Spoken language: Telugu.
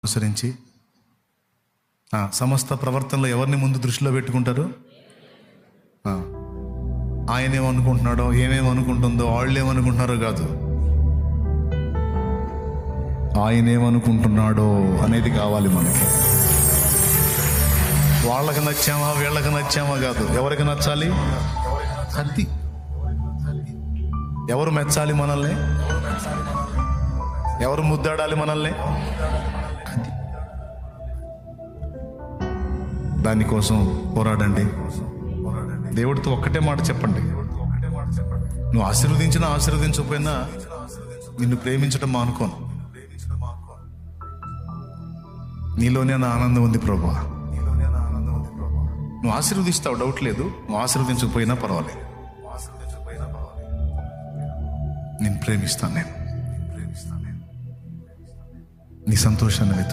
అనుసరించి సమస్త ప్రవర్తనలో ఎవరిని ముందు దృష్టిలో పెట్టుకుంటారు? ఆయన ఏమనుకుంటున్నాడో, ఏమేమనుకుంటుందో, వాళ్ళు ఏమనుకుంటున్నారో కాదు, ఆయన ఏమనుకుంటున్నాడో అనేది కావాలి మనకి. వాళ్ళకి నచ్చామా వీళ్ళకి నచ్చామా కాదు, ఎవరికి నచ్చాలి? అది ఎవరు మెచ్చాలి మనల్ని, ఎవరు ముద్దాడాలి మనల్ని, దానికోసం పోరాడండి. దేవుడితో ఒక్కటే మాట చెప్పండి, నువ్వు ఆశీర్వదించినా ఆశీర్వదించకపోయినా నిన్ను ప్రేమించడం మానుకోను. నీలోనే నా ఆనందం ఉంది ప్రభువా. నువ్వు ఆశీర్వదిస్తావు, డౌట్ లేదు. నువ్వు ఆశీర్వదించకపోయినా పర్వాలేదు, నేను ప్రేమిస్తాను. నేను నీ సంతోషాన్ని